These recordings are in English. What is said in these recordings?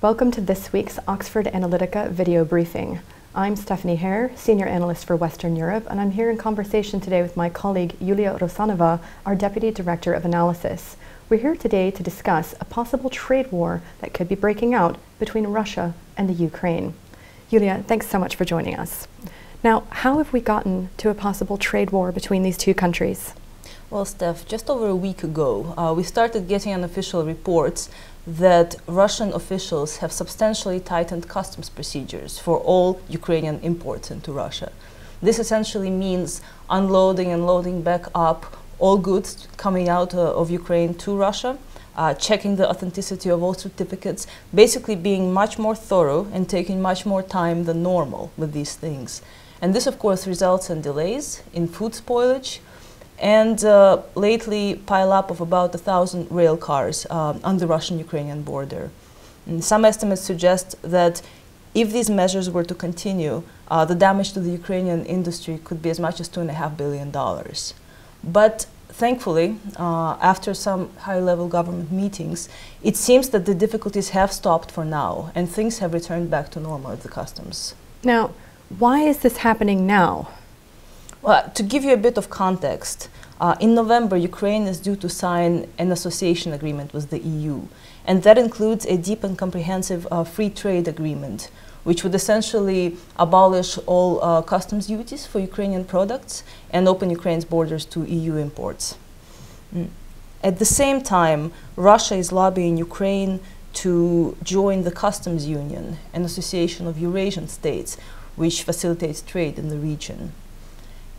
Welcome to this week's Oxford Analytica video briefing. I'm Stephanie Hare, Senior Analyst for Western Europe, and I'm here in conversation today with my colleague Yulia Rusanova, our Deputy Director of Analysis. We're here today to discuss a possible trade war that could be breaking out between Russia and the Ukraine. Yulia, thanks so much for joining us. Now, how have we gotten to a possible trade war between these two countries? Well, Steph, just over a week ago, we started getting unofficial reports that Russian officials have substantially tightened customs procedures for all Ukrainian imports into Russia. This essentially means unloading and loading back up all goods coming out of Ukraine to Russia, checking the authenticity of all certificates, basically being much more thorough and taking much more time than normal with these things. And this, of course, results in delays, in food spoilage, and lately pile up of about 1,000 rail cars on the Russian-Ukrainian border. And some estimates suggest that if these measures were to continue, the damage to the Ukrainian industry could be as much as $2.5 billion. But thankfully, after some high-level government meetings, it seems that the difficulties have stopped for now, and things have returned back to normal at the customs. Now, why is this happening now? Well, to give you a bit of context, in November, Ukraine is due to sign an association agreement with the EU, and that includes a deep and comprehensive free trade agreement, which would essentially abolish all customs duties for Ukrainian products and open Ukraine's borders to EU imports. At the same time, Russia is lobbying Ukraine to join the customs union, an association of Eurasian states, which facilitates trade in the region.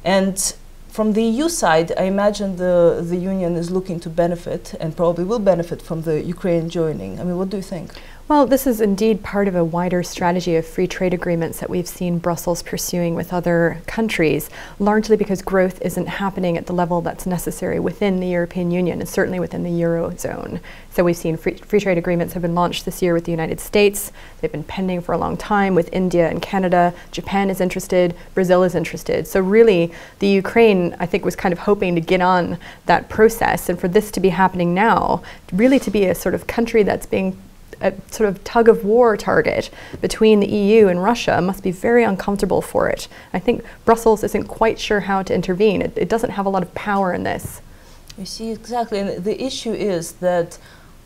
And from the EU side, I imagine the union is looking to benefit and probably will benefit from the Ukraine joining. I mean, what do you think? Well, this is indeed part of a wider strategy of free trade agreements that we've seen Brussels pursuing with other countries, largely because growth isn't happening at the level that's necessary within the European Union and certainly within the Eurozone. So we've seen free trade agreements have been launched this year with the United States. They've been pending for a long time with India and Canada. Japan is interested, Brazil is interested. So really, the Ukraine, I think, was kind of hoping to get on that process, and for this to be happening now, really to be a sort of country that's being a sort of tug-of-war target between the EU and Russia must be very uncomfortable for it. I think Brussels isn't quite sure how to intervene. It doesn't have a lot of power in this. You see, exactly. And the issue is that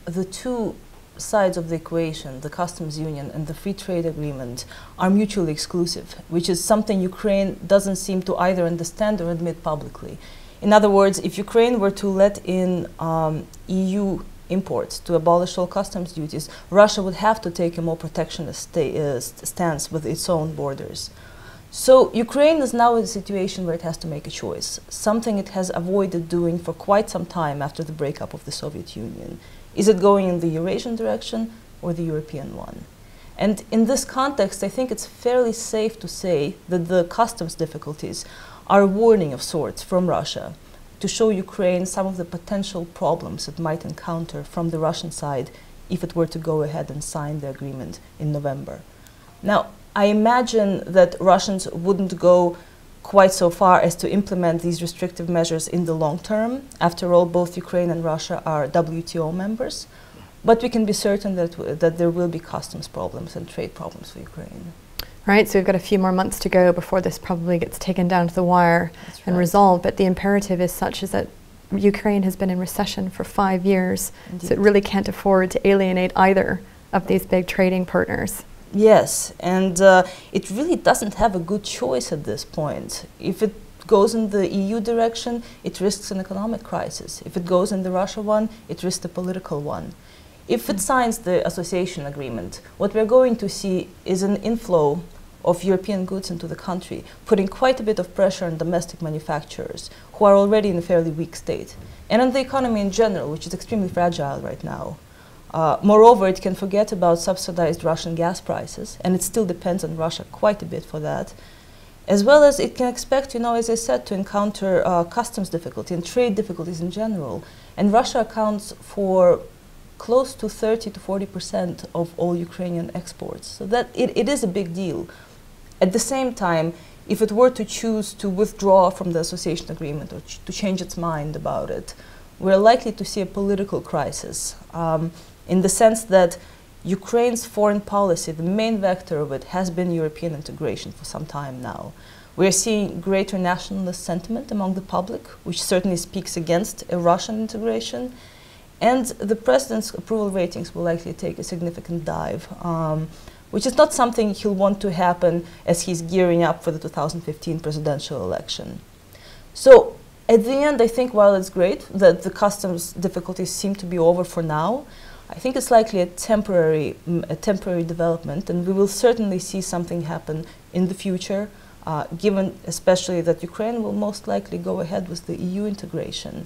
the two sides of the equation, the customs union and the free trade agreement, are mutually exclusive, which is something Ukraine doesn't seem to either understand or admit publicly. In other words, if Ukraine were to let in EU imports to abolish all customs duties, Russia would have to take a more protectionist stance with its own borders. So Ukraine is now in a situation where it has to make a choice, something it has avoided doing for quite some time after the breakup of the Soviet Union. Is it going in the Eurasian direction or the European one? And in this context, I think it's fairly safe to say that the customs difficulties are a warning of sorts from Russia to show Ukraine some of the potential problems it might encounter from the Russian side if it were to go ahead and sign the agreement in November. Now, I imagine that Russians wouldn't go quite so far as to implement these restrictive measures in the long term. After all, both Ukraine and Russia are WTO members, but we can be certain that there will be customs problems and trade problems for Ukraine. Right, so we've got a few more months to go before this probably gets taken down to the wire and resolved. But the imperative is such is that Ukraine has been in recession for 5 years, so it really can't afford to alienate either of these big trading partners. Yes, and it really doesn't have a good choice at this point. If it goes in the EU direction, it risks an economic crisis. If it goes in the Russia one, it risks a political one. If it signs the association agreement, what we're going to see is an inflow of European goods into the country, putting quite a bit of pressure on domestic manufacturers who are already in a fairly weak state, and on the economy in general, which is extremely fragile right now. Moreover, it can forget about subsidized Russian gas prices, and it still depends on Russia quite a bit for that, as well as it can expect, as I said, to encounter customs difficulty and trade difficulties in general. And Russia accounts for close to 30 to 40% of all Ukrainian exports. So that it is a big deal. At the same time, if it were to choose to withdraw from the association agreement or to change its mind about it, we're likely to see a political crisis in the sense that Ukraine's foreign policy, the main vector of it, has been European integration for some time now. We are seeing greater nationalist sentiment among the public, which certainly speaks against a Russian integration. And the president's approval ratings will likely take a significant dive, which is not something he'll want to happen as he's gearing up for the 2015 presidential election. So at the end, I think while it's great that the customs difficulties seem to be over for now, I think it's likely a temporary development, and we will certainly see something happen in the future, given especially that Ukraine will most likely go ahead with the EU integration,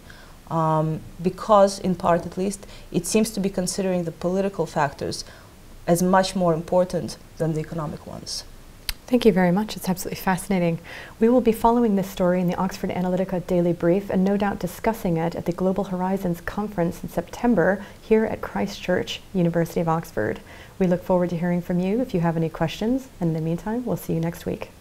because, in part at least, it seems to be considering the political factors as much more important than the economic ones. Thank you very much. It's absolutely fascinating. We will be following this story in the Oxford Analytica Daily Brief and no doubt discussing it at the Global Horizons Conference in September here at Christ Church, University of Oxford. We look forward to hearing from you if you have any questions, and in the meantime, we'll see you next week.